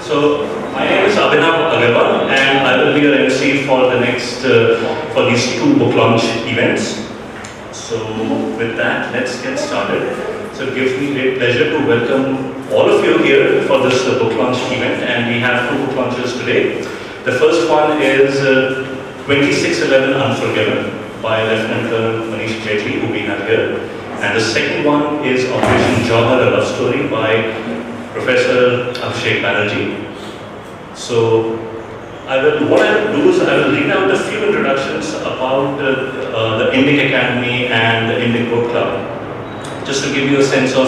So, my name is Abhinav Agarwal and I will be your MC for the next, for these two book launch events. So, with that, let's get started. So, it gives me great pleasure to welcome all of you here for this book launch event, and we have two book launches today. The first one is 2611 Unforgiven by Lieutenant Colonel Manish Jetli, who we have here. And the second one is Operation Jawhar, a love story by Professor Abhishek Banerjee. So, what I will do is I will read out a few introductions about the Indica Academy and the Indic Book Club, just to give you a sense of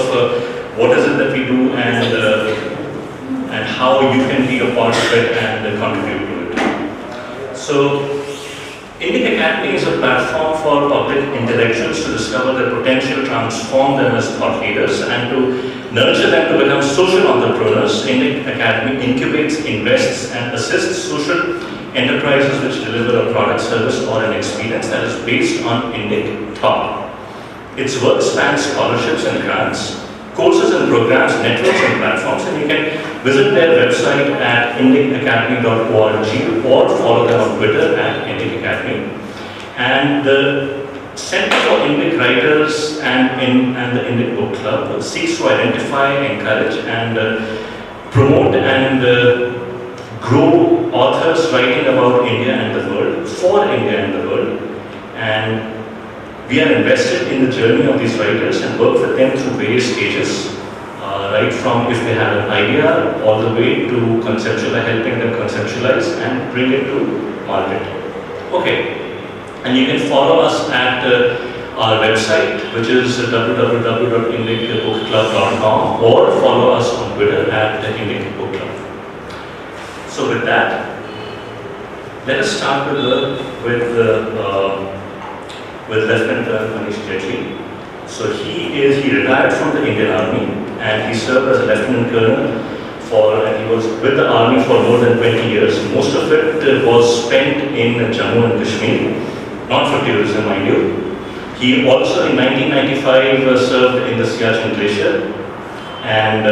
what is it that we do and how you can be a part of it and contribute to it. So, Indica Academy is a platform for public intellectuals to discover their potential, transform them as thought leaders, and to nurture them to become social entrepreneurs. Indica Academy incubates, invests, and assists social enterprises which deliver a product, service, or an experience that is based on Indic thought. Its work spans scholarships and grants, courses and programs, networks and platforms, and you can visit their website at indicacademy.org or follow them on Twitter at Indic Academy. And the Center for Indic Writers and the Indic Book Club seeks to identify, encourage, and promote and grow authors writing about India and the world, for India and the world. And we are invested in the journey of these writers and work with them through various stages, right from if they have an idea all the way to helping them conceptualize and bring it to market. Okay, and you can follow us at our website, which is www.indicbookclub.com, or follow us on Twitter at Indic Book Club. So with that, let us start with Lieutenant Colonel Manish Jetli. So he retired from the Indian Army and he served as a Lieutenant Colonel and he was with the Army for more than 20 years. Most of it was spent in Jammu and Kashmir, not for tourism, mind you. He also in 1995 served in the Siachen Glacier, and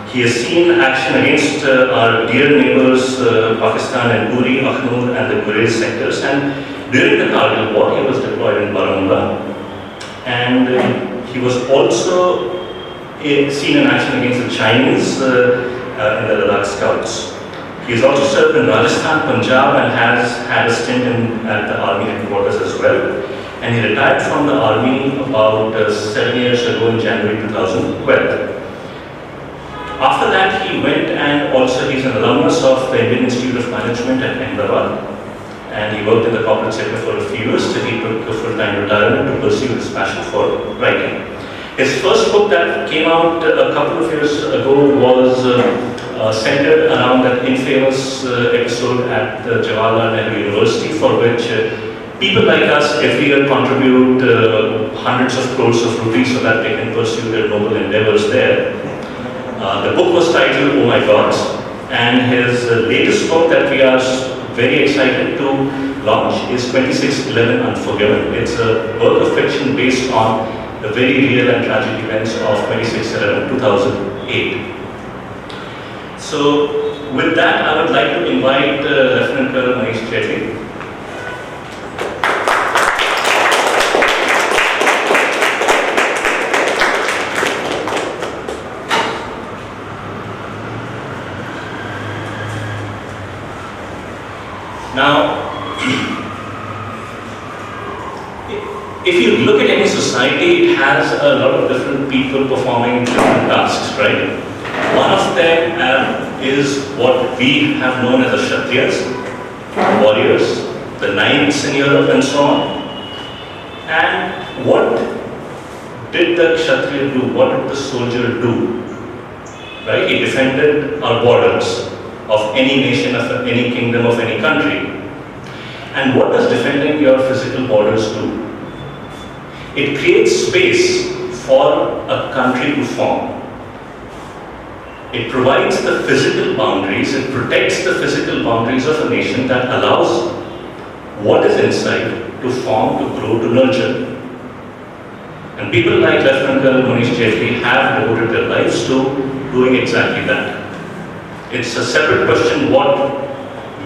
he has seen action against our dear neighbors Pakistan and Uri, Akhnur and the Gurez sectors, and during the Kargil War, he was deployed in Baramulla, and he was also seen in action against the Chinese in the Ladakh Scouts. He has also served in Rajasthan, Punjab, and has had a stint at the Army headquarters as well. And he retired from the Army about 7 years ago in January 2012. After that, he went and also he's an alumnus of the Indian Institute of Management at Ahmedabad. And he worked in the corporate sector for a few years till he took a full-time retirement to pursue his passion for writing. His first book that came out a couple of years ago was centered around that infamous episode at the Jawaharlal Nehru University, for which people like us every year contribute hundreds of crores of rupees so that they can pursue their noble endeavors there. The book was titled Oh My God, and his latest book that we are very excited to launch is 2611 Unforgiven. It's a work of fiction based on the very real and tragic events of 2611 2008. So, with that, I would like to invite Lieutenant Colonel Manish Jetli. Now, if you look at any society, it has a lot of different people performing different tasks, right? One of them is what we have known as the Kshatriyas, warriors, the knights in Europe and so on. And what did the Kshatriya do? What did the soldier do? Right? He defended our borders of any nation, of any kingdom, of any country. And what does defending your physical borders do? It creates space for a country to form. It provides the physical boundaries, it protects the physical boundaries of a nation that allows what is inside to form, to grow, to nurture. And people like Lieutenant Colonel Manish Jetli have devoted their lives to doing exactly that. It's a separate question what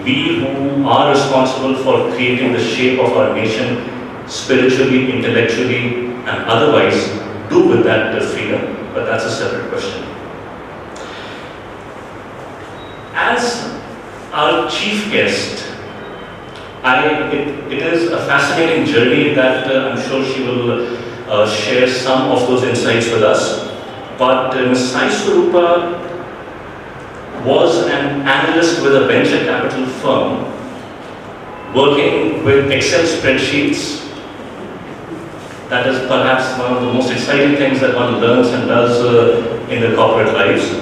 we who are responsible for creating the shape of our nation, spiritually, intellectually, and otherwise, do with that freedom, but that's a separate question. As our chief guest, it is a fascinating journey that I'm sure she will share some of those insights with us. But Ms. Sai Swarupa was an analyst with a venture capital firm working with Excel spreadsheets. That is perhaps one of the most exciting things that one learns and does in their corporate lives.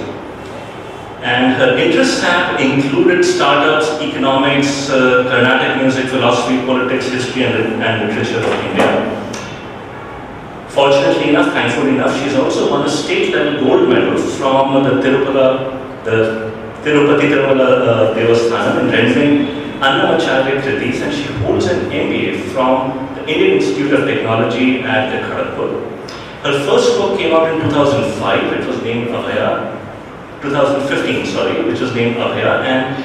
And her interests have included startups, economics, Carnatic music, philosophy, politics, history, and literature of India. Fortunately enough, thankfully enough, she's also won a state-level gold medal from the Tirupati Tirumala Devasthanam in rendering Annamacharya Kritis, and she holds an MBA from the Indian Institute of Technology at Kharagpur. Her first book came out in 2005, it was named Abhaya. 2015, sorry, which was named Abhaya, and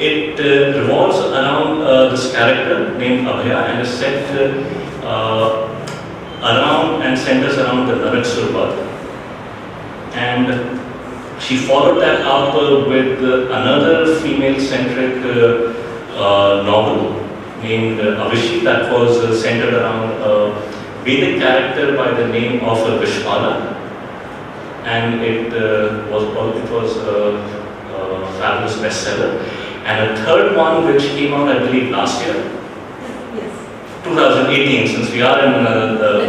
it revolves around this character named Abhaya and is set around and centers around the Naraksur Vada. And she followed that up with another female-centric novel named Avishi that was centered around a Vedic character by the name of Vishwala. And it was a fabulous bestseller. And a third one which came out, I believe, last year? Yes. 2018, since we are in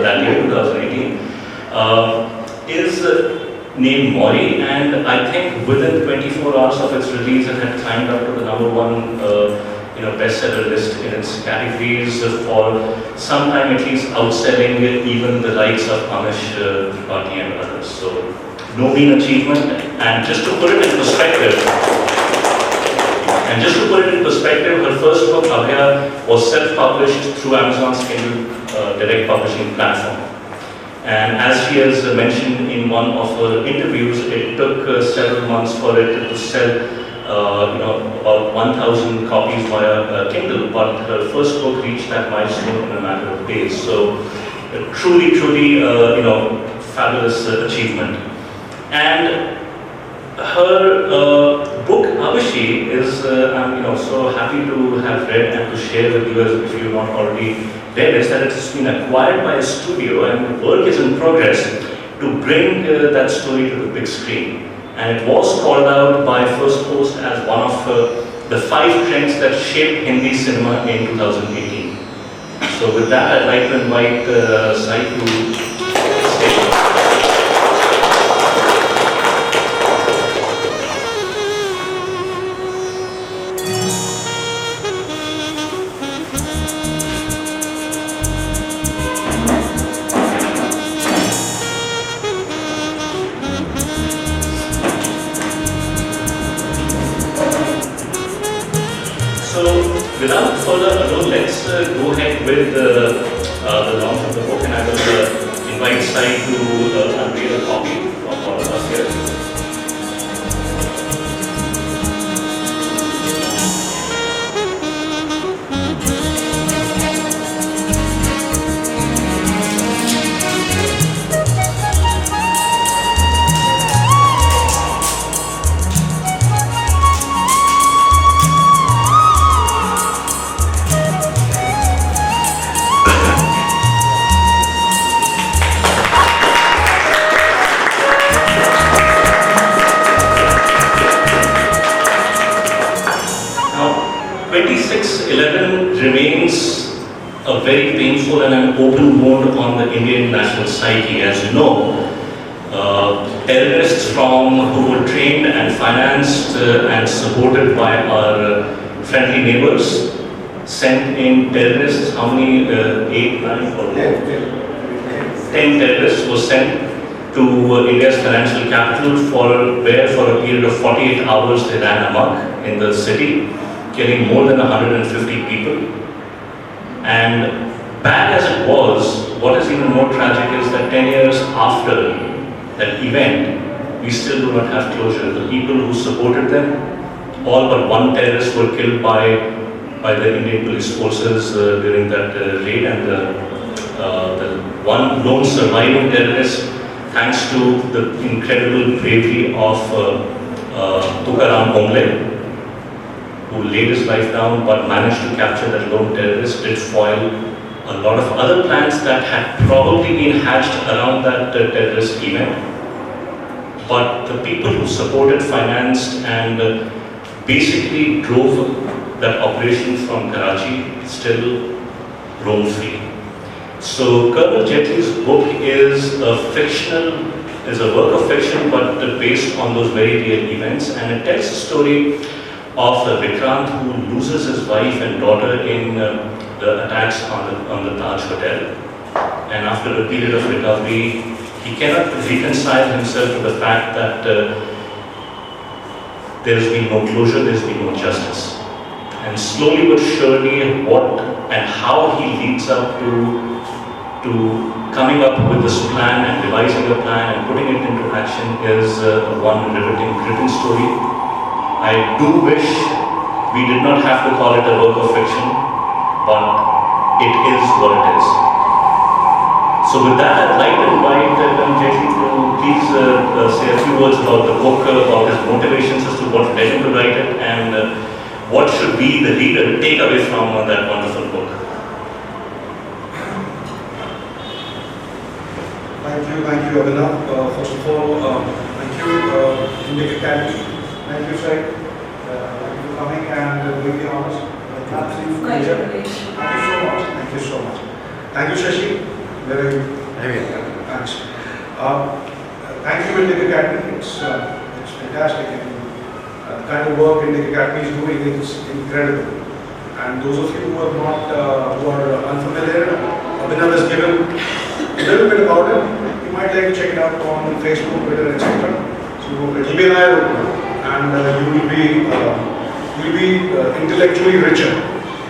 that year, 2018, is named Mori, and I think within 24 hours of its release it had climbed up to the #1 bestseller list in its categories for some time, at least outselling even the likes of Amish Tripathi and others. So, no mean achievement. And just to put it in perspective, her first book, Abhaya, was self-published through Amazon's Kindle direct publishing platform. And as she has mentioned in one of her interviews, it took several months for it to sell about 1,000 copies via Kindle, but her first book reached that milestone in a matter of days. So, truly, fabulous achievement. And her book Avishi is, I'm so happy to have read and to share with you, as if you've not already read, is that it's been acquired by a studio and the work is in progress to bring that story to the big screen. And it was called out by First Post as one of the 5 trends that shaped Hindi cinema in 2018. So with that, I'd like to invite Sai to stay. Without further ado, let's go ahead with the launch of the book, and I will invite Sai to unveil a copy of all of us here. Remains a very painful and an open wound on the Indian national psyche. As you know, terrorists who were trained and financed and supported by our friendly neighbors sent in terrorists, how many? 8, 9, or 10 terrorists were sent to India's financial capital where for a period of 48 hours they ran amok in the city, killing more than 150 people. And bad as it was, what is even more tragic is that 10 years after that event, we still do not have closure. The people who supported them, all but one terrorist were killed by the Indian police forces during that raid, and the one lone surviving terrorist, thanks to the incredible bravery of Tukaram Ongle, who laid his life down but managed to capture that lone terrorist, did foil a lot of other plans that had probably been hatched around that terrorist event. But the people who supported, financed, and basically drove that operation from Karachi still roam free. So Colonel Jetli's book is a work of fiction, but based on those very real events, and it tells the story of Vikrant, who loses his wife and daughter in the attacks on the Taj Hotel. And after a period of recovery, he cannot reconcile himself to the fact that there has been no closure, there has been no justice. And slowly but surely, what and how he leads up to coming up with this plan and devising a plan and putting it into action is one riveting, gripping story. I do wish we did not have to call it a work of fiction, but it is what it is. So with that, I'd like to invite Colonel Jetli to please say a few words about the book, about his motivations as to what led him to write it, and what should be the reader take away from that wonderful book. Thank you, Abhinav. First of all, thank you, Indica Academy. Thank you, Sai. Thank you for coming and doing the honors. Absolute pleasure. Thank you so much. Thank you, Shashi. Very thanks. Thank you, Indica Academy. It's fantastic. And the kind of work Indica Academy is doing is incredible. And those of you who are not, who are unfamiliar, Abhinav has given a little bit about it. You might like to check it out on Facebook, Twitter, etc. So it will be an eye-opener, and you will be intellectually richer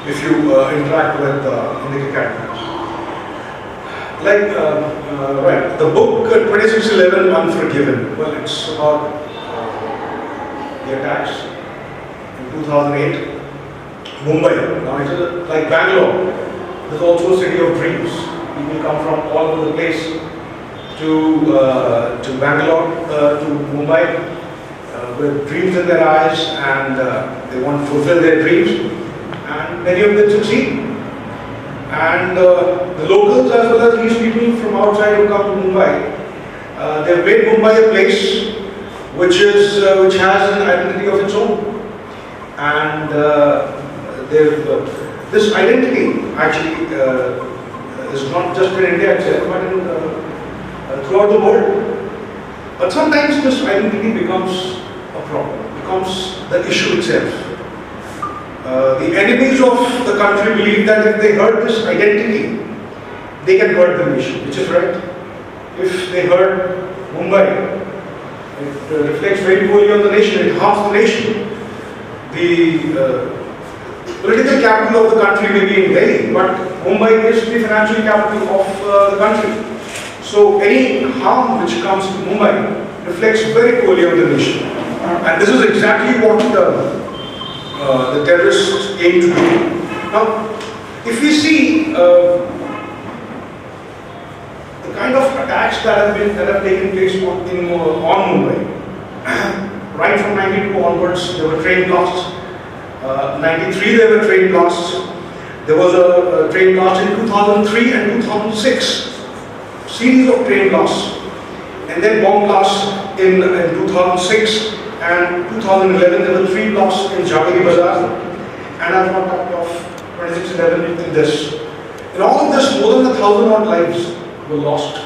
if you interact with Indica Academy. Right, the book 2611 Unforgiven. Well, it's about the attacks in 2008, Mumbai. Now it's like Bangalore. There's also a city of dreams. People come from all over the place to Bangalore, to Mumbai, with dreams in their eyes, and they want to fulfill their dreams, and many of them succeed. And the locals, as well as these people from outside who come to Mumbai, they've made Mumbai a place which has an identity of its own, and this identity actually is not just in India itself, but throughout the world. But sometimes this identity becomes a problem, becomes the issue itself. The enemies of the country believe that if they hurt this identity, they can hurt the nation, which is right. If they hurt Mumbai, it reflects very poorly on the nation, it harms the nation. The political capital of the country may be in Delhi, but Mumbai is the financial capital of the country. So any harm which comes to Mumbai reflects very poorly on the nation. And this is exactly what the terrorists aim to do. Now, if we see the kind of attacks that have taken place on Mumbai, right from 92 onwards, there were train blasts. 93 there were train blasts. There was a train blast in 2003 and 2006. Series of train blasts, and then bomb blasts in 2006 and 2011. There were 3 blasts in Jagiri Bazaar, and I've not talked of 2611 in this. In all of this, more than 1,000 odd lives were lost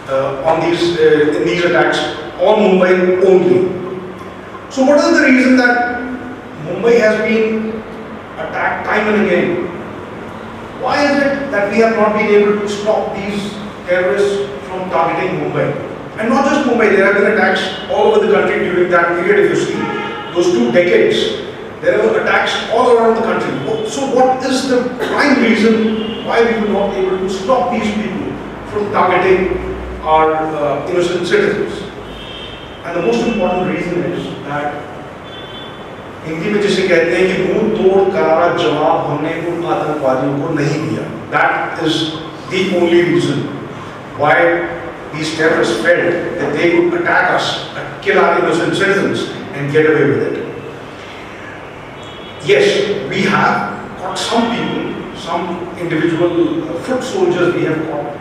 in these attacks on Mumbai only. So, what is the reason that Mumbai has been attacked time and again? Why is it that we have not been able to stop these terrorists from targeting Mumbai? And not just Mumbai, there have been attacks all over the country during that period. If you see those 2 decades, there were attacks all around the country. So what is the prime reason why we were not able to stop these people from targeting our innocent citizens? And the most important reason is that Hindi में जिसे कहते हैं कि मुंह तोड़ करारा जवाब हमने उन आतंकवादियों को नहीं दिया. That is the only reason why these terrorists felt that they could attack us, kill our innocent citizens, and get away with it. Yes, we have got some people, some individual foot soldiers we have got,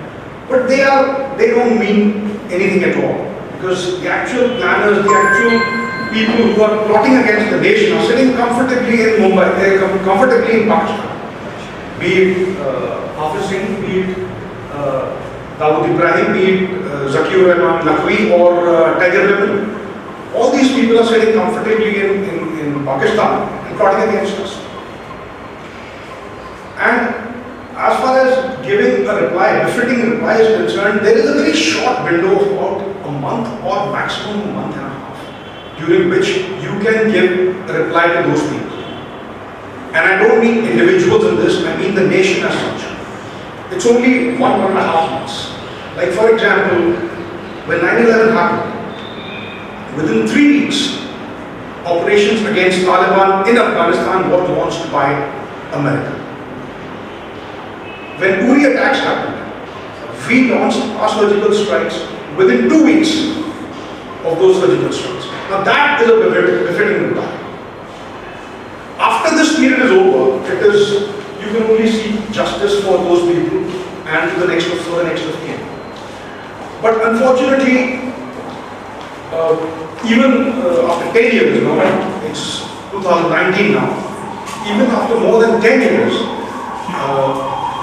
but they don't mean anything at all, because the actual planners, the actual people who are plotting against the nation are sitting comfortably in Mumbai, they are comfortably in Pakistan. Be it Hafiz Singh, be it Dawood Ibrahim, be it Zakir Rahman Naqvi or Tiger Memon. All these people are sitting comfortably in Pakistan and plotting against us. And as far as giving a reply, befitting reply is concerned, there is a very short window of about a month or maximum a month and a half, during which you can give a reply to those people. And I don't mean individuals in this, I mean the nation as such. It's only 1.5 months. Like for example, when 9/11 happened, within 3 weeks, operations against Taliban in Afghanistan were launched by America. When Uri attacks happened, we launched our surgical strikes within 2 weeks of those surgical strikes. Now that is a befitting reply. After this period is over, you can only seek justice for those people and for the next of kin. But unfortunately, even after 10 years now, it's 2019 now, even after more than 10 years,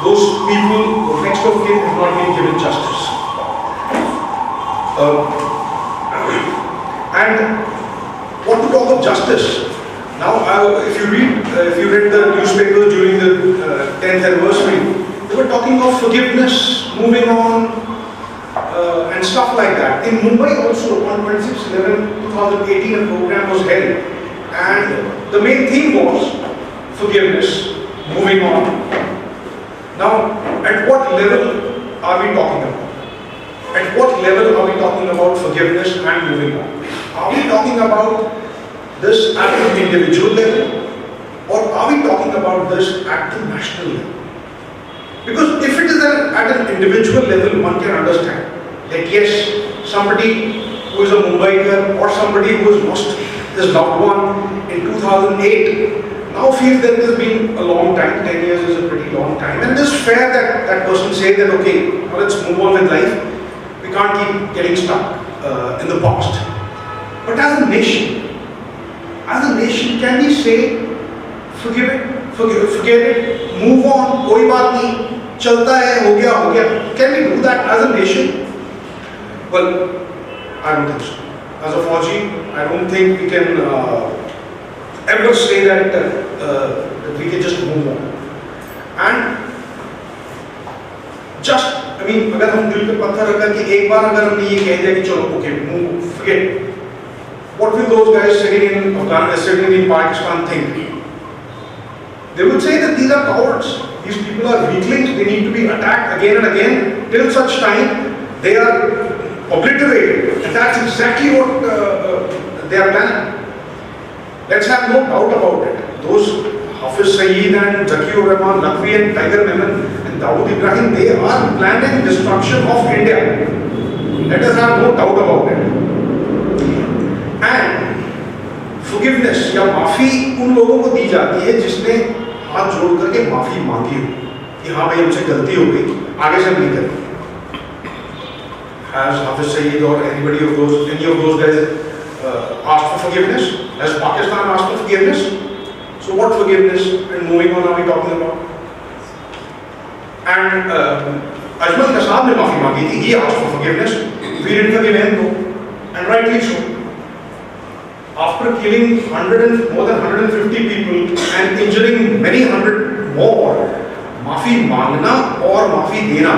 those people, the next of kin, have not been given justice. And what to talk of justice? Now, if you read the newspapers during the 10th anniversary, they were talking of forgiveness, moving on, and stuff like that. In Mumbai also, on 26/11/2018, a program was held, and the main theme was forgiveness, moving on. Now, at what level are we talking about? At what level are we talking about forgiveness and moving on? Are we talking about this at an individual level, or are we talking about this at the national level? Because if it is at an individual level, one can understand that yes, somebody who is a Mumbaiker or somebody who has lost his loved one in 2008 now feels that it has been a long time. 10 years is a pretty long time, and it is fair that that person say that okay, now let's move on with life. We can't keep getting stuck in the past. But as a nation, can we say, forgive it, forget it, move on, koi baat nahi, chalta hai, ho gaya. Can we do that as a nation? Well, I don't think so. As a Fauji, I don't think we can ever say that we can just move on. And just, I mean, अगर हम दिल पे पत्थर रखकर कि एक बार अगर हमने ये कह दिया कि चलो, okay, move, forget. What will those guys sitting in Pakistan think? They will say that these are cowards. These people are weaklings. They need to be attacked again and again till such time they are obliterated. And that's exactly what they are planning. Let's have no doubt about it. Those Hafiz Saeed and Zakir Rahman Naqvi and Tiger Memon and Dawood Ibrahim, they are planning destruction of India. Let us have no doubt about it. And forgiveness या माफी उन लोगों को दी जाती है जिसने हाथ जोड़ करके माफी मांगी हो कि हाँ भाई हमसे गलती हो गई, आगे से हम नहीं करेंगे. Has Hafiz Saeed or any of those guys asked for forgiveness? Has Pakistan asked for forgiveness? So what forgiveness and moving on are we talking about? And Ajmal Kasab ने माफी मांगी थी. He asked for forgiveness. We didn't forgive him though, and rightly so. After killing more than 150 people and injuring many hundred more, माफी मांगना और माफी देना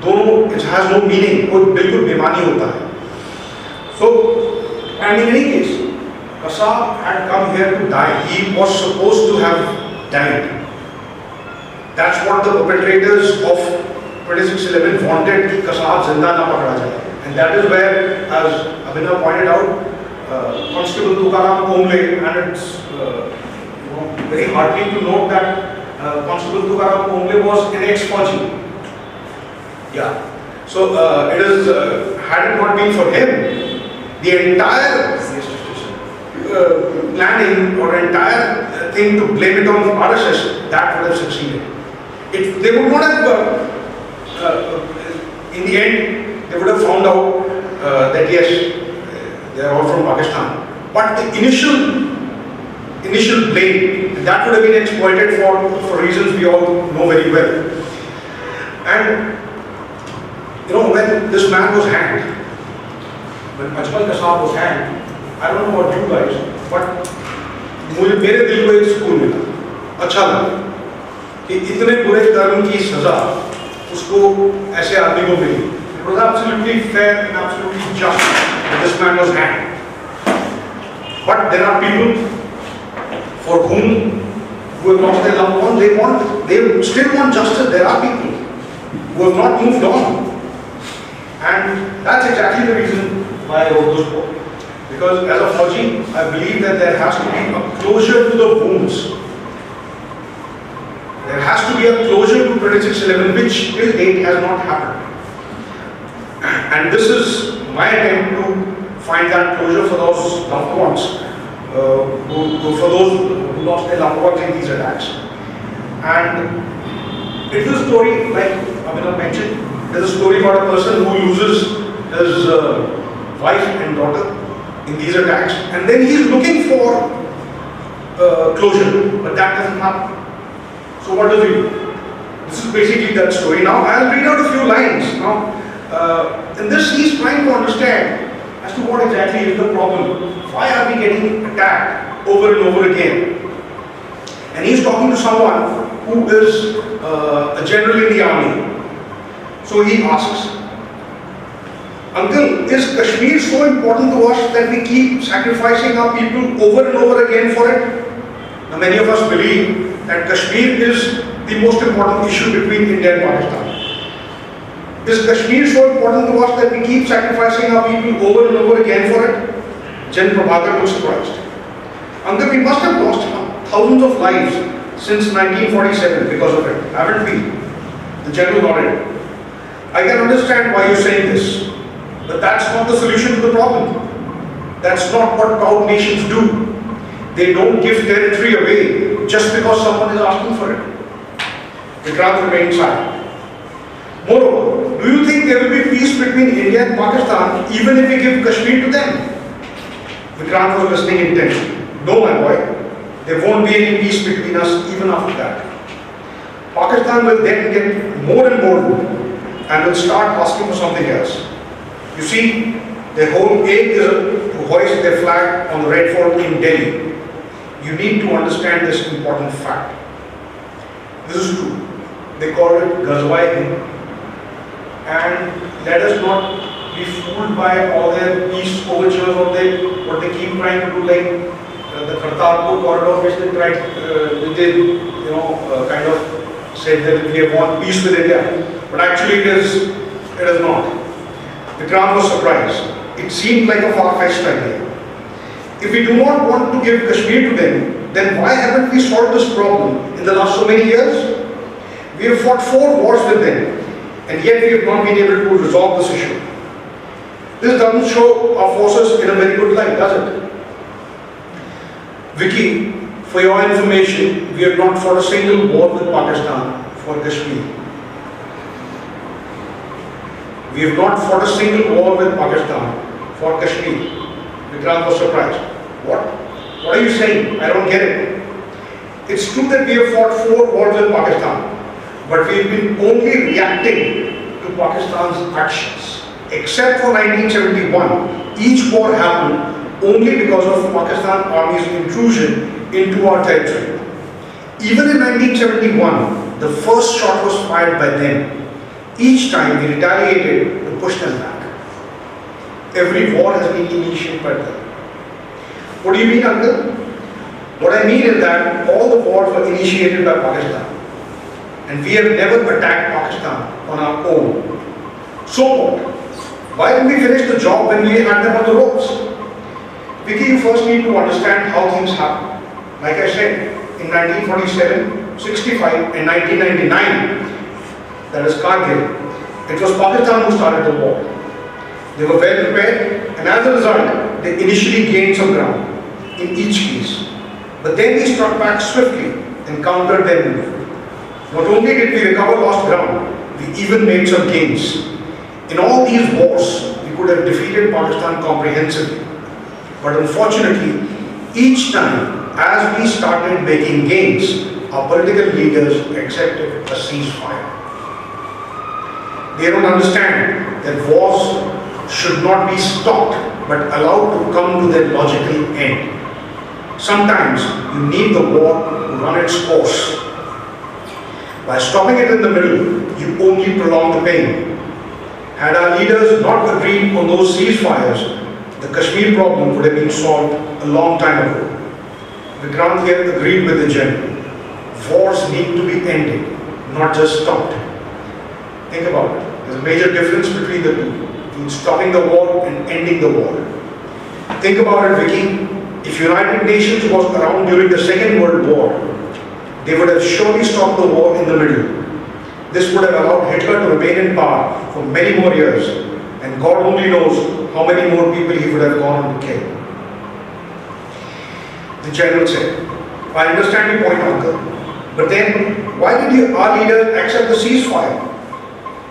दोनों, it has no meaning. कोई बिल्कुल बेमानी होता है. So, and in any case, Kasab had come here to die. He was supposed to have died. That's what the perpetrators of 26/11 wanted, कि Kasab जिंदा ना पकड़ा जाए. And And that is where, as Abhinav pointed out, Constable Tukaram Omble, and it's very heartening to note that Constable Tukaram Omble was an ex-Fauji. Yeah. So it is, had it not been for him, the entire planning or entire thing to blame it on RSS, that would have succeeded. They would not have, in the end, they would have found out that yes, they are all from Pakistan. But the initial blame, that would have been exploited for reasons we all know very well. And when this man was hanged, when Ajmal Kasab was hanged, I don't know about you guys, but मुझे मेरे दिल को एक सुकून मिला, अच्छा लगा कि इतने बुरे कर्म की सजा उसको ऐसे आदमी को मिली. It was absolutely fair and absolutely just that this man was hanged. But there are people for whom who have lost their loved ones, they still want justice. There are people who have not moved on. And that's exactly the reason why I wrote this book. Because as a Fauji, I believe that there has to be a closure to the wounds. There has to be a closure to 2611, which till date has not happened. And this is my attempt to find that closure for those loved ones, for those who lost their loved ones in these attacks. And it is a story, like Abhinav mentioned, there's a story about a person who loses his wife and daughter in these attacks, and then he's looking for closure, but that doesn't happen. So what does he do? This is basically that story. Now I'll read out a few lines. Now, in this he's trying to understand as to what exactly is the problem. Why are we getting attacked over and over again? And he's talking to someone who is a general in the army. So he asks, Uncle, is Kashmir so important to us that we keep sacrificing our people over and over again for it? Now many of us believe that Kashmir is the most important issue between India and Pakistan. Is Kashmir so important to us that we keep sacrificing our people over and over again for it? Gen Prabhakar was surprised. Uncle, we must have lost thousands of lives since 1947 because of it, haven't we? The general nodded. I can understand why you're saying this, but that's not the solution to the problem. That's not what proud nations do. They don't give territory away just because someone is asking for it. Vikrant remained silent. Moreover, do you think there will be peace between India and Pakistan even if we give Kashmir to them? Vikrant was listening intently. No, my boy, there won't be any peace between us even after that. Pakistan will then get more and more and will start asking for something else. You see, their whole aim is to hoist their flag on the Red Fort in Delhi. You need to understand this important fact. This is true. They call it Ghazwa-e-Hind. And let us not be fooled by all their peace overtures or what they keep trying to do, like the Kartarpur corridor, which they tried, kind of said that we want peace with India. But actually it is not. Vikrant was surprised. It seemed like a far-fetched idea. If we do not want to give Kashmir to them, then why haven't we solved this problem in the last so many years? We have fought 4 wars with them, and yet we have not been able to resolve this issue. This doesn't show our forces in a very good light, does it? Vicky, for your information, we have not fought a single war with Pakistan for Kashmir. We have not fought a single war with Pakistan for Kashmir. Vikrant was surprised. What? What are you saying? I don't get it. It's true that we have fought 4 wars with Pakistan, but we've been only reacting to Pakistan's actions. Except for 1971, each war happened only because of Pakistan Army's intrusion into our territory. Even in 1971, the first shot was fired by them. Each time we retaliated to push them back. Every war has been initiated by them. What do you mean, Uncle? What I mean is that all the wars were initiated by Pakistan, and we have never attacked Pakistan on our own. So what? Why didn't we finish the job when we had them on the ropes? Vicky, you first need to understand how things happen. Like I said, in 1947, 65 and 1999, that is Kargil, it was Pakistan who started the war. They were well prepared, and as a result, they initially gained some ground in each case. But then we struck back swiftly and countered their move. Not only did we recover lost ground, we even made some gains. In all these wars, we could have defeated Pakistan comprehensively. But unfortunately, each time, as we started making gains, our political leaders accepted a ceasefire. They don't understand that wars should not be stopped, but allowed to come to their logical end. Sometimes you need the war to run its course. By stopping it in the middle, you only prolong the pain. Had our leaders not agreed on those ceasefires, the Kashmir problem would have been solved a long time ago. Vikrant here agreed with the general. Wars need to be ended, not just stopped. Think about it. There's a major difference between the two, between stopping the war and ending the war. Think about it, Vicky. If United Nations was around during the Second World War, they would have surely stopped the war in the middle. This would have allowed Hitler to remain in power for many more years, and God only knows how many more people he would have gone on to kill. The general said, I understand your point, uncle, but then why did our leader accept the ceasefire?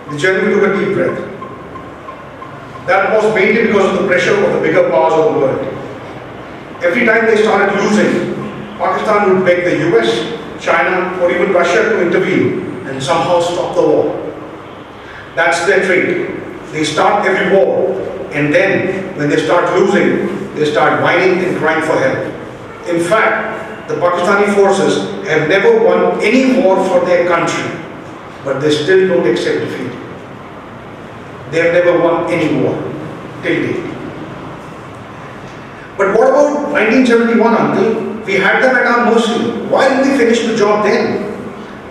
The general took a deep breath. That was mainly because of the pressure of the bigger powers of the world. Every time they started losing, Pakistan would beg the US, China, or even Russia to intervene and somehow stop the war. That's their trick. They start every war, and then when they start losing, they start whining and crying for help. In fact, the Pakistani forces have never won any war for their country, but they still don't accept defeat. They have never won any war till date. But what about 1971, uncle? We had them at our mercy. Why didn't we finish the job then?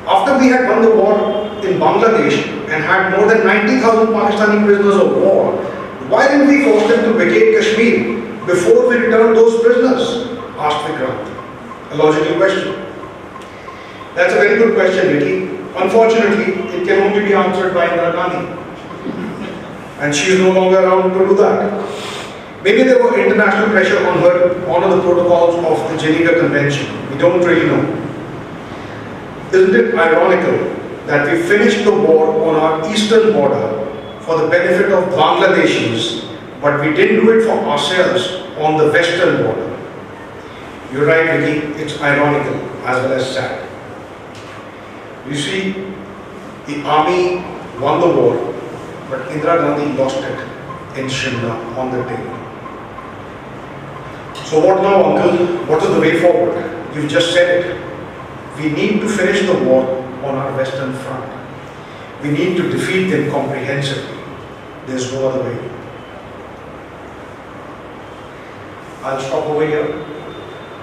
After we had won the war in Bangladesh and had more than 90,000 Pakistani prisoners of war, why didn't we force them to vacate Kashmir before we returned those prisoners? Asked Vikrant. A logical question. That's a very good question, Vicky. Unfortunately, it can only be answered by Indira Gandhi. And she is no longer around to do that. Maybe there were international pressure on her to honor the protocols of the Geneva Convention. We don't really know. Isn't it ironical that we finished the war on our eastern border for the benefit of Bangladeshis, but we didn't do it for ourselves on the western border? You're right, Vicky, it's ironical as well as sad. You see, the army won the war, but Indira Gandhi lost it in Shimla on the day. So what now, uncle? What is the way forward? You've just said it. We need to finish the war on our western front. We need to defeat them comprehensively. There's no other way. I'll stop over here.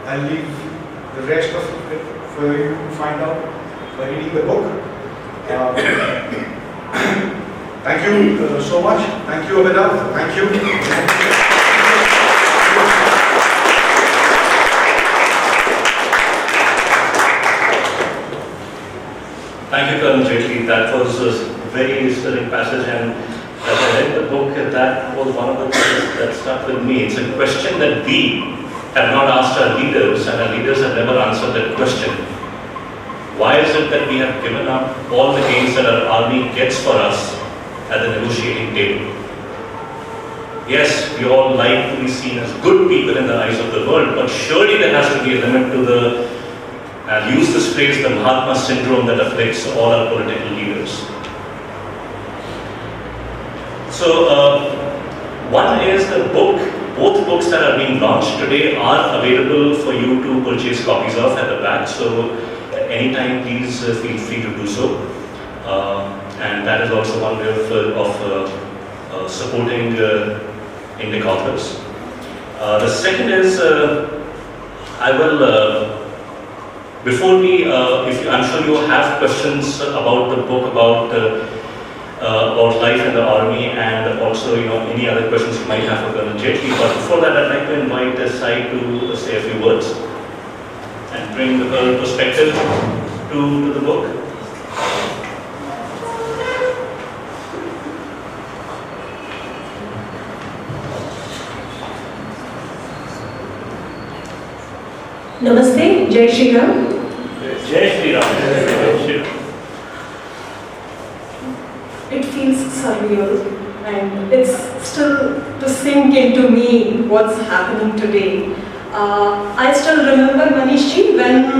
I'll leave the rest of it for you to find out by reading the book. Thank you so much. Thank you, Abhinav. Thank you. Thank you, Colonel Jaitley. That was a very stirring passage, and as I read the book, that was one of the things that stuck with me. It's a question that we have not asked our leaders, and our leaders have never answered that question. Why is it that we have given up all the gains that our army gets for us at the negotiating table? Yes, we all like to be seen as good people in the eyes of the world, but surely there has to be a limit to the, I'll use this phrase, the Mahatma syndrome that afflicts all our political leaders. So, one is the book. Both books that are being launched today are available for you to purchase copies of at the back. So, anytime, please feel free to do so. And that is also one way of supporting Indica authors. The second is, I will. Before we, I'm sure you have questions about the book, about about life in the army, and also any other questions you might have for Colonel Jaitley. But before that, I'd like to invite Sai to say a few words and bring her perspective to the book. Namaste, Jai Shri Ram. Jai Shri Ram. Jai Shri Ram. It feels surreal and it's still to sink into me what's happening today. I still remember, Manishji, when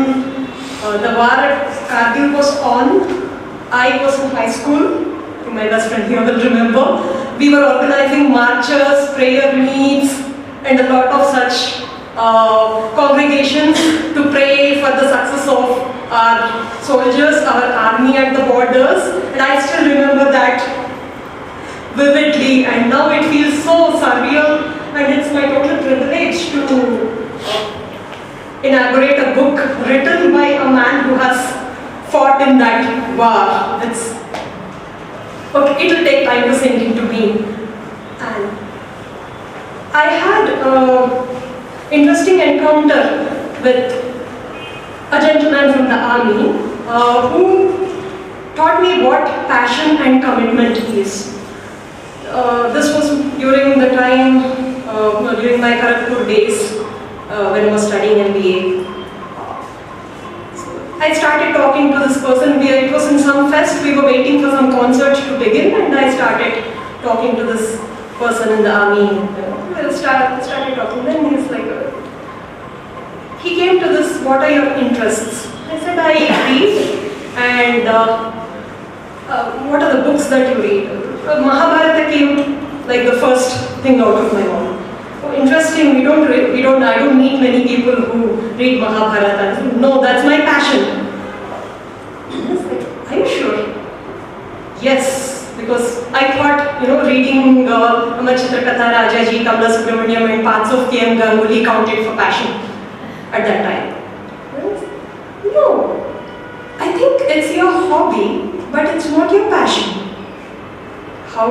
the war at Kargil was on. I was in high school. My best friend here will remember. We were organizing marches, prayer meets, and a lot of such congregations to pray for the success of our soldiers, our army at the borders, and I still remember that vividly, and now it feels so surreal, and it's my total privilege to inaugurate a book written by a man who has fought in that war. It will take time to sink into me. And I had interesting encounter with a gentleman from the army who taught me what passion and commitment is. This was during the time, during my Kharagpur days when I was studying MBA. I started talking to this person. It was in some fest, we were waiting for some concert to begin, and I started talking to this person in the army. We started talking, then he's like, he came to this, what are your interests? I said, I read, and what are the books that you read? Mahabharata came like the first thing out of my mouth. Oh, interesting, I don't meet many people who read Mahabharata. I said, no, that's my passion. I was like, are you sure? Yes, because I thought, reading Amachitra Katha, Rajaji, Kamla Subramaniam and parts of K.M. Ganguly counted for passion at that time. No, I think it's your hobby, but it's not your passion. How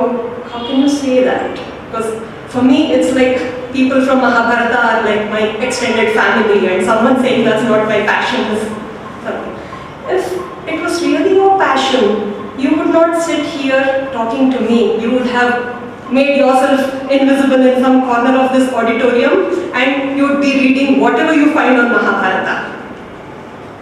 can you say that? Because for me, it's like people from Mahabharata are like my extended family, and someone saying that's not my passion is something. If it was really your passion, you would not sit here talking to me. You would have made yourself invisible in some corner of this auditorium, and you would be reading whatever you find on Mahabharata.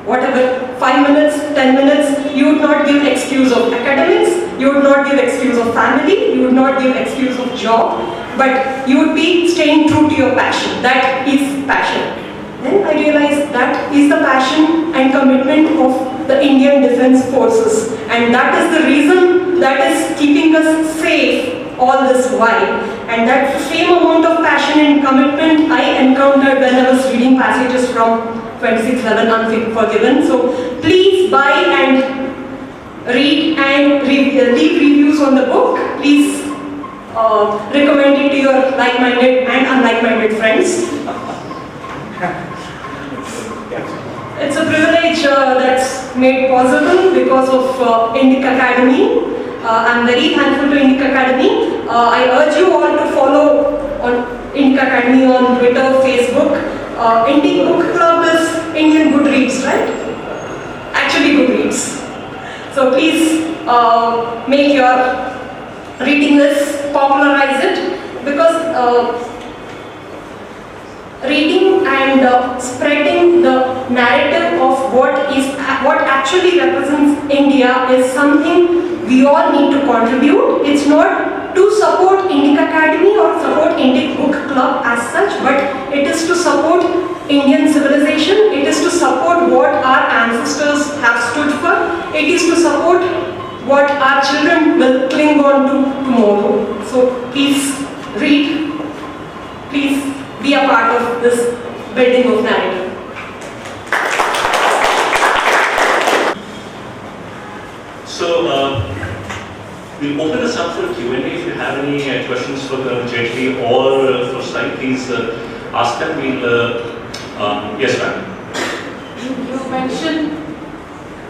Whatever, 5 minutes, 10 minutes, you would not give excuse of academics, you would not give excuse of family, you would not give excuse of job, but you would be staying true to your passion. That is passion. Then I realized that is the passion and commitment of the Indian Defence Forces, and that is the reason that is keeping us safe all this while. And that same amount of passion and commitment I encountered when I was reading passages from 2611 Unforgiven. So please buy and read and leave reviews on the book. Please recommend it to your like-minded and unlike-minded friends. It's a privilege that's made possible because of Indica Academy. I'm very thankful to Indica Academy. I urge you all to follow on Indica Academy on Twitter, Facebook. Indian Book Club is Indian Goodreads, right? Actually Goodreads. So please make your reading list, popularize it, because reading and spreading the narrative of what actually represents India is something we all need to contribute. It's not to support Indica Academy or support Indian Book Club as such, but it is to support Indian civilization. It is to support what our ancestors have stood for. It is to support what our children will cling on to tomorrow. So please read, please be a part of this building of narrative. So we'll open this up for Q&A. If you have any questions for Jaitley or for Sai, please ask them. We'll yes, ma'am. You mentioned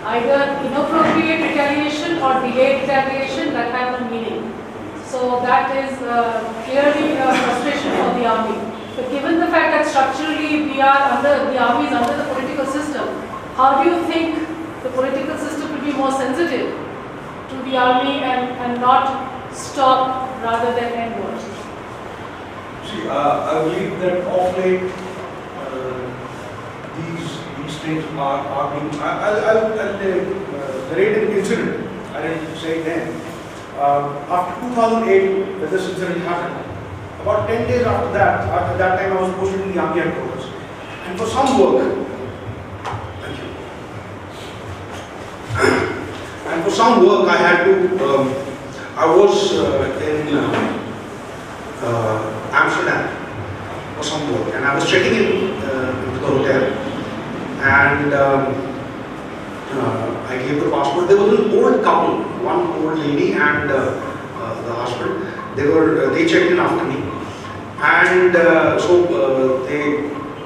either inappropriate retaliation or delayed retaliation that have a meaning. So that is clearly a frustration for the army. But given the fact that structurally the army is under the political system, how do you think the political system will be more sensitive to the army and not stop rather than end wars? See, I believe that of late these things are being. I'll narrate an incident. I didn't say it then. After 2008, when this incident happened, about 10 days after that time I was posted in the army headquarters, and for some work. Thank you. And for some work I had to. I was in Amsterdam for some work, and I was checking into the hotel, and I gave the passport. There was an old couple, one old lady and the husband. They checked in after me, and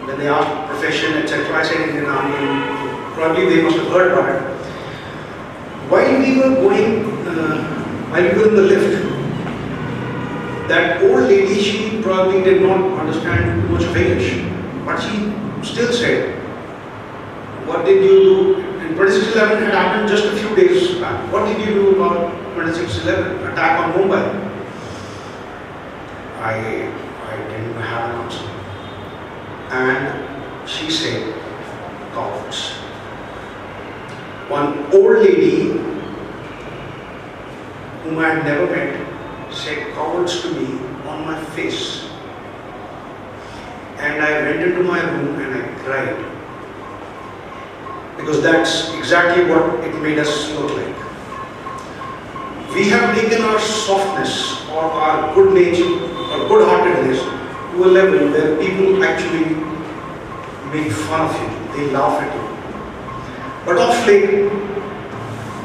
when they asked profession, etc., I said Indian Army, and probably they must have heard about it. While we were in the lift, that old lady, she probably did not understand too much of English, but she still said, "What did you do?" And 26/11 had happened just a few days back. "What did you do about 26/11 attack on Mumbai?" I didn't have an answer. And she said, "Cowards." One old lady whom I had never met said "cowards" to me on my face. And I went into my room and I cried. Because that's exactly what it made us look like. We have taken our softness or our good nature or good-heartedness to a level where people actually make fun of you, they laugh at you. But of late,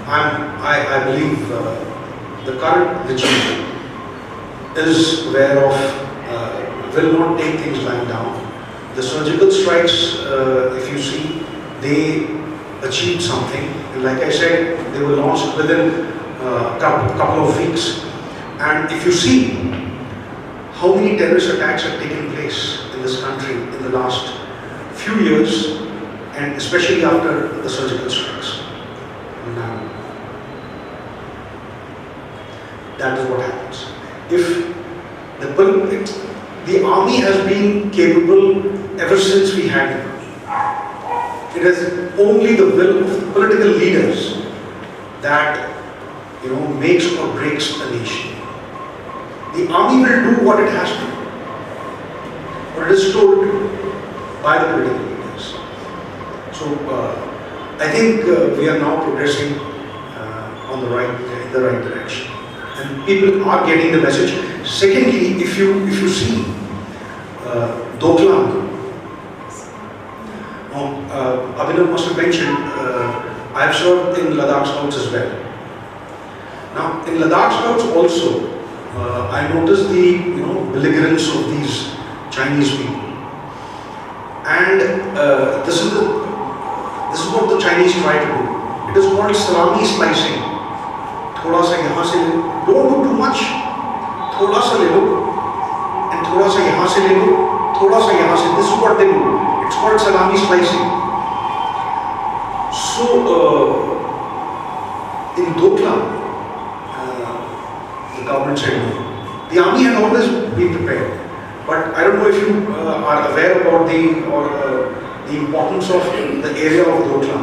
I believe the current regime is aware of, will not take things lying down. The surgical strikes, if you see, they achieved something. And like I said, they were launched within a couple of weeks. And if you see how many terrorist attacks have taken place in this country in the last few years, and especially after the surgical strikes. Now, that is what happens. If the army has been capable ever since we had it. It is only the will of political leaders that makes or breaks a nation. The army will do what it has to do, what it is told by the political leaders. So I think we are now progressing in the right direction, and people are getting the message. Secondly, if you see Doklam, Abhinav must have mentioned, I have served in Ladakh Scouts as well. Now, in Ladakh Scouts also, I noticed the belligerence of these Chinese people, and this is what the Chinese try to do. It is called salami slicing. Thoda sa yahan se le lo. Don't do too much. Thoda sa le lo, and thoda sa yahan se le lo, thoda sa yahan se. This is what they do. It's called salami slicing. So in Doklam, the government said no. The army had always been prepared, but I don't know if you are aware about the importance of the area of Doklam.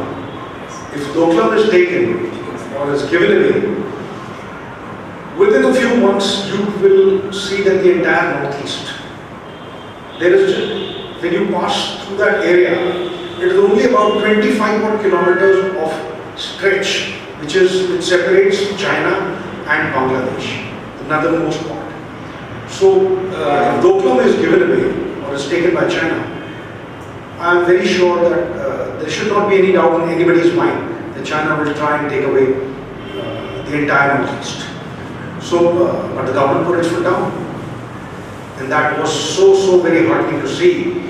If Doklam is taken or is given away, within a few months you will see that the entire northeast, when you pass through that area, it is only about 25 odd kilometers of stretch which separates China and Bangladesh, the northernmost part. So if Doklam is given away or is taken by China, I am very sure that there should not be any doubt in anybody's mind that China will try and take away the entire northeast. So, but the government put its foot down, and that was so very heartening to see.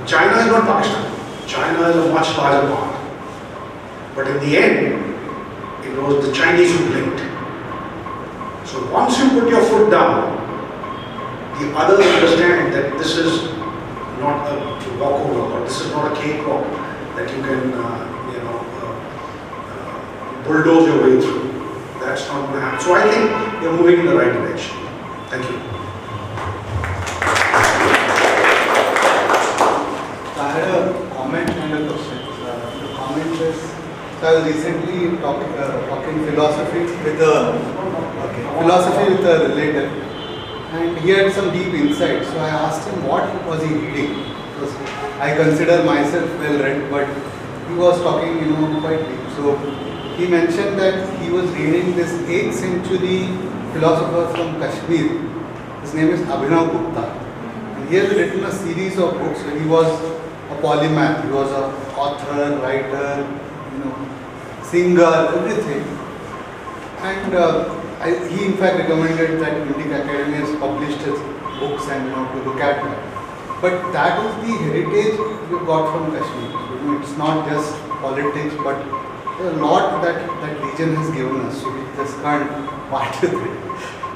China is not Pakistan. China is a much larger part. But in the end, it was the Chinese who blinked. So once you put your foot down, the others understand that this is not a walkover, or this is not a cakewalk that you can, bulldoze your way through. That's not going to happen. So I think you're moving in the right direction. Thank you. I had a comment and a question. The comment is, so I was recently talking philosophy with a relative, and he had some deep insight. So I asked him what was he reading, because I consider myself well read, but he was talking, quite deep. So he mentioned that he was reading this 8th century philosopher from Kashmir. His name is Abhinav Gupta, and he has written a series of books. So he was a polymath. He was an author, writer, singer, everything. And he in fact recommended that Indica Academy has published his books and to look at them. But that is the heritage we got from Kashmir. It's not just politics, but a lot that region has given us. So we just can't part with it.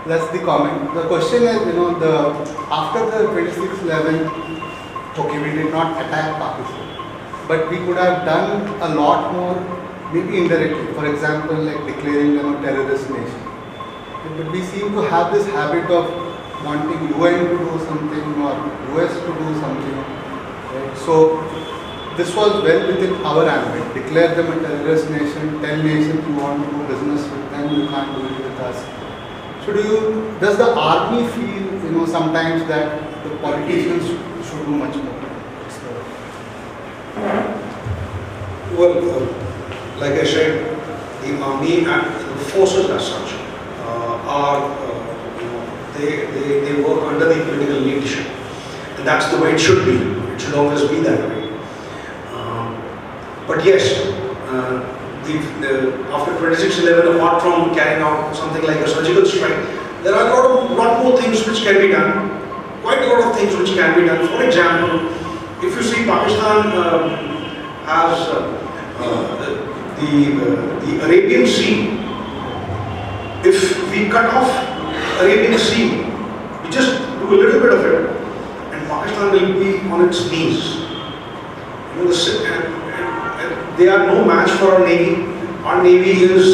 That's the comment. The question is, after the 26/11, okay, we did not attack Pakistan, but we could have done a lot more, maybe indirectly. For example, like declaring them a terrorist nation. But we seem to have this habit of wanting UN to do something or US to do something. Right? So this was well within our ambit. Declare them a terrorist nation, tell nations you want to do business with them, you can't do it with us. So does the army feel, sometimes that the politicians should do much more? Well, like I said, the army and the forces as such are, they work under the political leadership. And that's the way it should be. It should always be that way. But yes, after 26/11, apart from carrying out something like a surgical strike, there are a lot more things which can be done. Quite a lot of things which can be done. For example, if you see Pakistan has the Arabian Sea. If we cut off Arabian Sea, we just do a little bit of it, and Pakistan will be on its knees. They are no match for our Navy. Our Navy is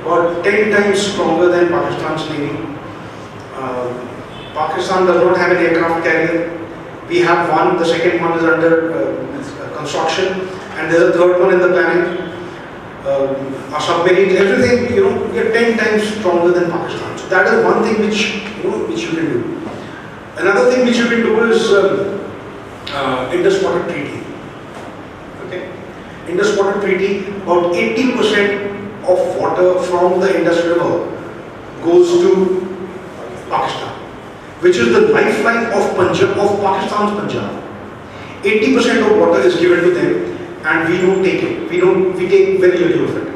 about 10 times stronger than Pakistan's Navy. Pakistan does not have an aircraft carrier. We have one, the second one is under construction, and there's a third one in the planning. Our submarines, everything, we are 10 times stronger than Pakistan. So that is one thing which you can do. Another thing which you can do is Indus Water Treaty. Okay? Indus Water Treaty, about 80% of water from the Indus River goes to Pakistan, which is the lifeline of Pakistan's Punjab. 80% of water is given to them, and we don't take it. We take very little of it.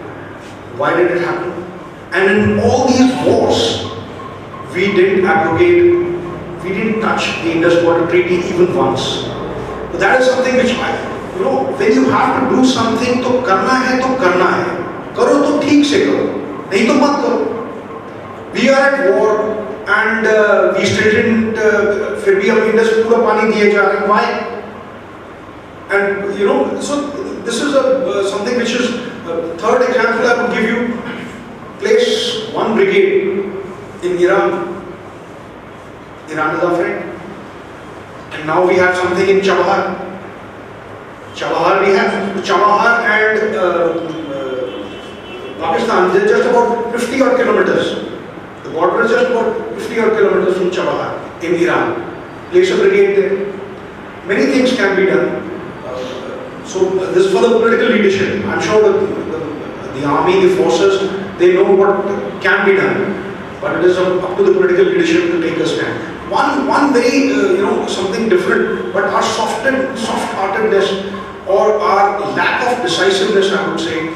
Why did it happen? And in all these wars, we didn't abrogate, we didn't touch the Indus Water Treaty even once. But that is something which when you have to do something, तो करना है, करो तो ठीक से करो, नहीं तो मत करो. We are at war and we still didn't, फिर भी हम Indus पूरा पानी दिए जा रहे हैं. Why? And so this is something which is third example I would give you. Place one brigade in Iran. Iran is our friend, and now we have something in Chabahar. We have Chabahar and Pakistan. They're just about 50 odd kilometers. The border is just about 50 odd kilometers from Chabahar in Iran. Place a brigade there. Many things can be done. So this is for the political leadership. I'm sure that the army, the forces, they know what can be done, but it is up to the political leadership to take a stand. One very something different, but our soft-heartedness or our lack of decisiveness, I would say.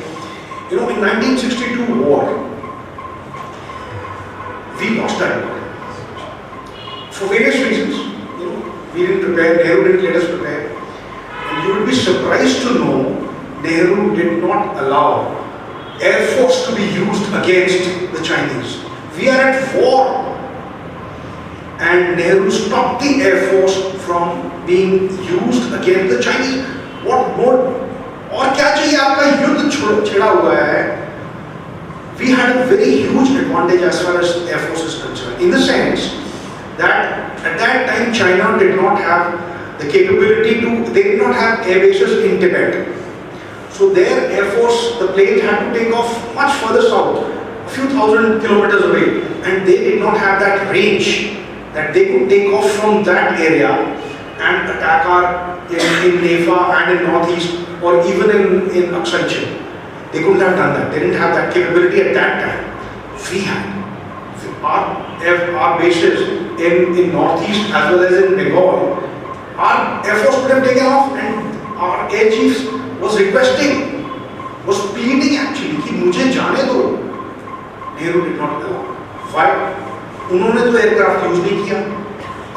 In 1962 war, we lost that war for various reasons. We didn't prepare. Nehru didn't let us prepare. You would be surprised to know Nehru did not allow Air Force to be used against the Chinese. We are at war. And Nehru stopped the Air Force from being used against the Chinese. What more? और क्या चाहिए आपका युद्ध छिड़ा हुआ है? We had a very huge advantage as far as Air Force is concerned, in the sense that at that time China did not have the capability to, they did not have air bases in Tibet. So their Air Force, the planes had to take off much further south, a few thousand kilometers away, and they did not have that range that they could take off from that area and attack in Nefa and in northeast or even in Aksai Chin. They couldn't have done that. They didn't have that capability at that time. We had. Our bases in northeast as well as in Bengal, our Air Force would have taken off, and our air chiefs was requesting, was pleading actually कि मुझे जाने दो. Nehru did not allow. Why? उन्होंने तो aircraft use नहीं किया.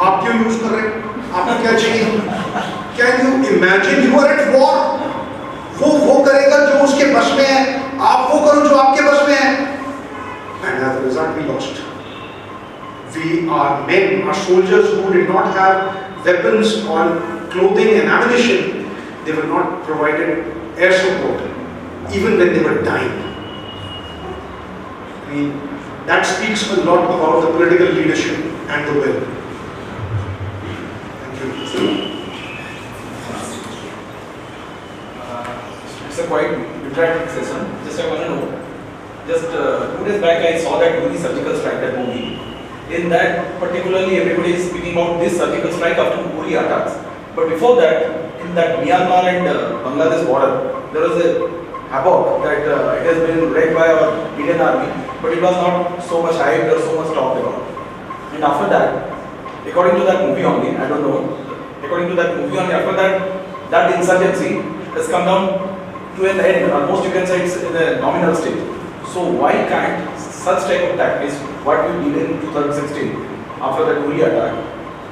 आप क्यों यूज कर रहे हैं? आपको क्या चाहिए? Can you imagine? You are at war. वो करेगा जो उसके बस में है. आप वो करो जो आपके बस में है. And as a result, we lost. We are men, our soldiers who did not have weapons or clothing and ammunition. They were not provided air support, even when they were dying. I mean, that speaks a lot about the political leadership and the will. Thank you. It's a quite interactive session. Just I want to know. Just 2 days back, I saw that movie Surgical Strike, that movie. In that, particularly, everybody is speaking about this surgical strike after Uri attacks. But before that, in that Myanmar and Bangladesh border, there was a havoc that it has been led by our Indian army, but it was not so much hyped or so much talked about. And after that, according to that movie only, I don't know, according to that movie only, after that, that insurgency has come down to an end. Almost you can say it's in a nominal stage. So why can't such type of tactics, what we did in 2016 after the Uri attack,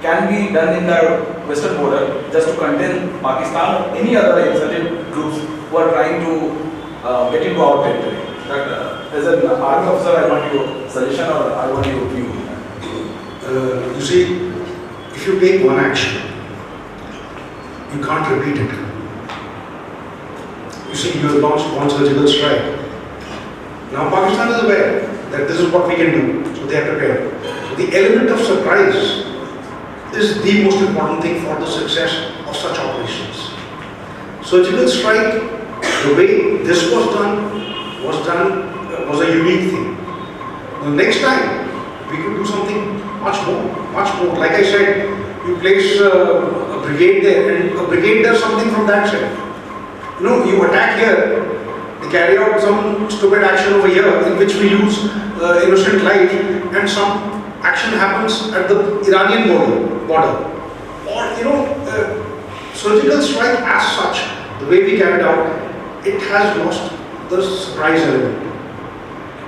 can be done in the western border just to contain Pakistan or any other insurgent groups who are trying to get into our territory? That, as an army officer, I want your suggestion or I want your view. You see, if you take one action, you can't repeat it. You see, you have launched one surgical strike. Now Pakistan is aware that this is what we can do, so they are prepared. So the element of surprise is the most important thing for the success of such operations. Surgical strike, the way this was a unique thing. The next time, we could do something much more. Like I said, you place a brigade there, and a brigade does something from that side. You know, you attack here, they carry out some stupid action over here in which we lose innocent life, and some action happens at the Iranian border. Or, you know, surgical strike as such, the way we carried out, it has lost the surprise element.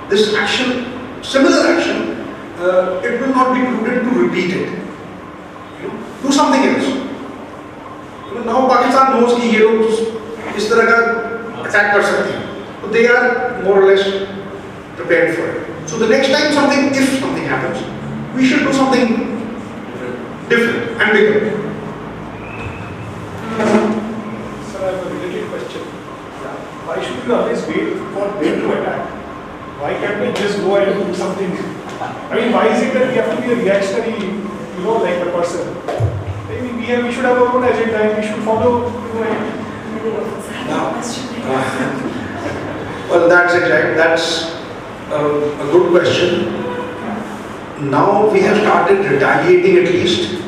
This action, similar action, it will not be prudent to repeat it. You know, do something else. You know, now Pakistan knows कि ये लोग इस तरह का attack कर सकते हैं. So they are more or less prepared for it. So the next time if something happens, we should do something different and bigger. Sir, I have a related question. Why should we always wait for them to attack? Why can't we just go ahead and do something? I mean, why is it that we have to be a reactionary, like a person? Maybe we should have our own agenda and we should follow, Well, that's a good question. Now we have started retaliating at least.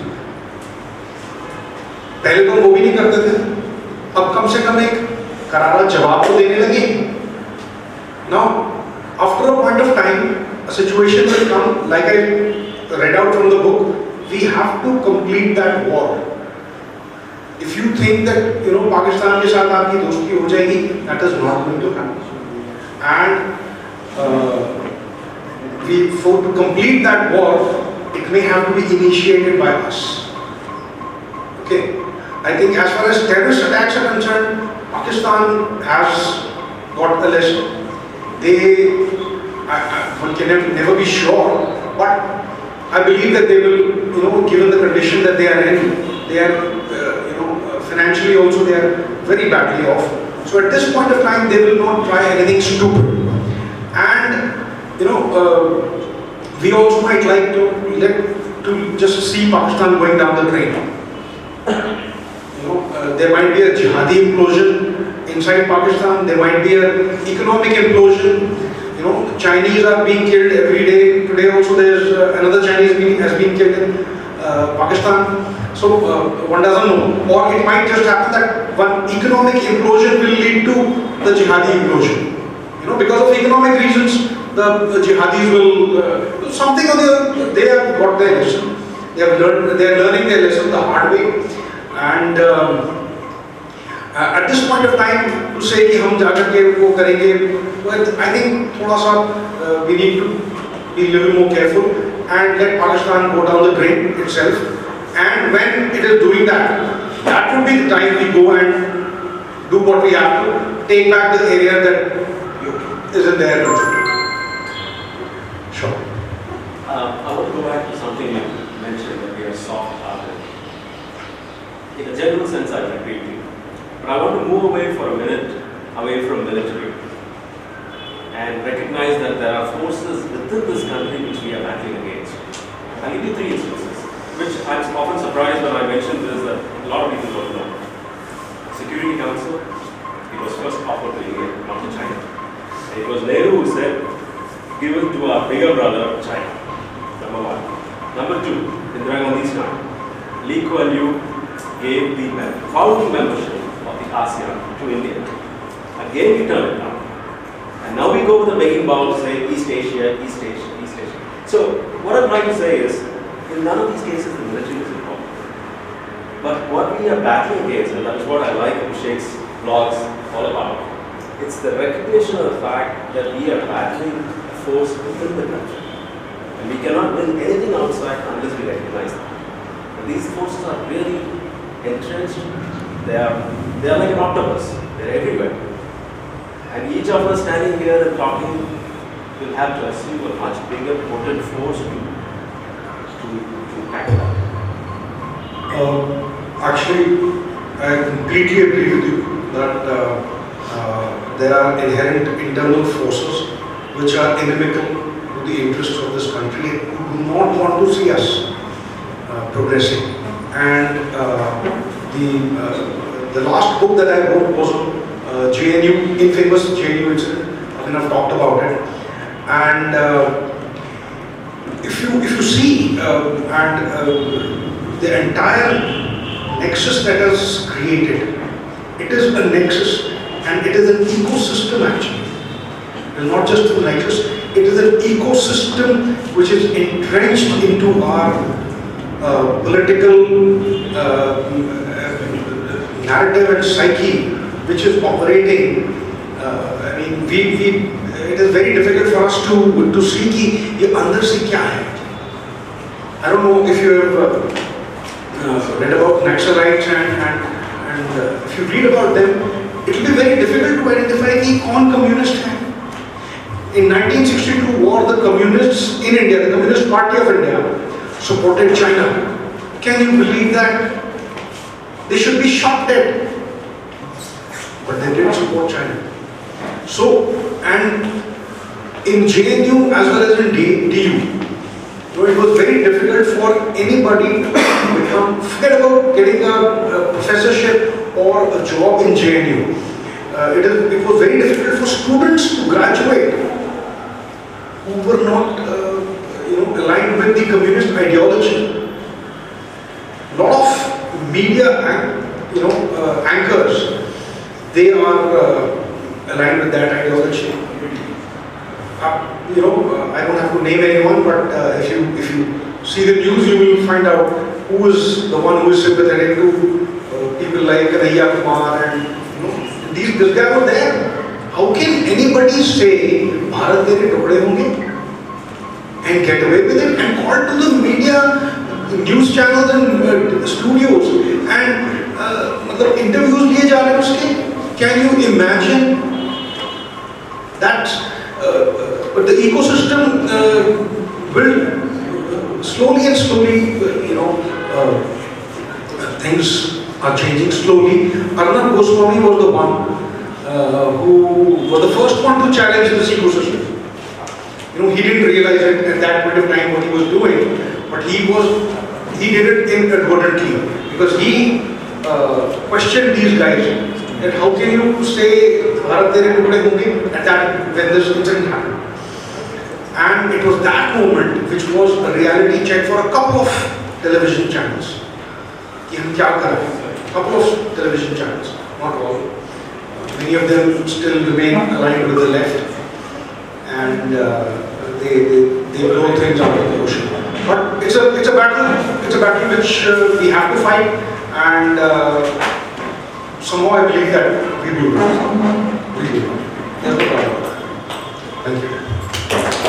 पहले तो वो भी नहीं करते थे. अब कम से कम एक करारा जवाब तो देने लगे. Now, after a point of time, a situation will come, like I read out from the book, we have to complete that war. If you think that Pakistan के साथ आपकी दोस्ती हो जाएगी, that is not going to happen. And to complete that war, it may have to be initiated by us. Okay, I think as far as terrorist attacks are concerned, Pakistan has got a lesson. One can never be sure, but I believe that they will, given the condition that they are in, they are, financially also they are very badly off. So at this point of time, they will not try anything stupid. And, we also might like to just see Pakistan going down the drain. There might be a jihadi implosion inside Pakistan. There might be an economic implosion. Chinese are being killed every day. Today also there's another Chinese has been killed in Pakistan. So one doesn't know. Or it might just happen that one economic implosion will lead to the jihadi implosion. Because of economic reasons, the jihadis will something or the other. They have got their lesson. They are learning their lesson the hard way. And at this point of time, to say कि हम जाकर के वो करेंगे, but I think थोड़ा सा we need to be a little more careful and let Pakistan go down the drain itself. And when it is doing that, that would be the time we go and do what we have to, take back the area that isn't there. Sure. I want to go back to something you mentioned, that we are soft-hearted. In a general sense, I agree with you. But I want to move away for a minute, away from military, and recognize that there are forces within this country which we are battling against. I'll give you 3 instances, which I'm often surprised when I mention this, that a lot of people don't know. Security Council, it was first offered to India, not to China. It was Nehru who said, give it to our bigger brother, China. Number 1. Number 2, Indira Gandhi's time. Lee Kuan Yew gave the founding membership of the ASEAN to India. Again, we turn it down. And now we go with the begging bowl to say East Asia, East Asia, East Asia. So, what I'm trying to say is, in none of these cases the military is involved. But what we are battling against, and that is what I like Abhishek's blogs all about, it's the recognition of the fact that we are battling a force within the country. And we cannot win anything outside unless we recognize that. And these forces are really entrenched. They are like an octopus. They're everywhere. And each of us standing here and talking will have to assume a much bigger, potent force to tackle that. Actually, I completely agree with you that there are inherent internal forces which are inimical to the interests of this country who do not want to see us progressing. And the last book that I wrote was on JNU, infamous JNU incident. I mean, I've talked about it. And if you see the entire nexus that is created, it is a nexus and it is an ecosystem actually. It is not just a nexus, it is an ecosystem which is entrenched into our political narrative and psyche, which is operating. I mean, it is very difficult for us to see कि ये अंदर से क्या है. I don't know if you have read about Naxalites and if you read about them, it will be very difficult to identify कि कौन communist है. In 1962 war, the communists in India, the Communist Party of India, supported China. Can you believe that? They should be shot dead. But they didn't support China. So, and in JNU as well as in DU, so it was very difficult for anybody to become, forget about getting a professorship or a job in JNU. It was very difficult for students to graduate who were not aligned with the communist ideology. A lot of media anchors, they are aligned with that ideology. I don't have to name anyone, but if you see the news, you will find out who is the one who is sympathetic to people like Kanhaiya Kumar and this guy was there. How can anybody say Bharat tere tukde honge and get away with it and call to the media, news channels and studios and interviews लिए जा रहे हैं उसके can you imagine that but the ecosystem will slowly and slowly, things are changing slowly. Arnab Goswami was the one who was the first one to challenge this ecosystem. He didn't realize it at that point of time what he was doing, but he did it inadvertently because he questioned these guys that how can you say Bharat Tere Tukde Honge at that when this incident happened. And it was that moment which was a reality check for a couple of television channels. Couple of television channels, not all. Many of them still remain aligned with the left, and they blow things out of the ocean. But it's a battle which we have to fight, and somehow I believe that we will. There's no problem. Thank you.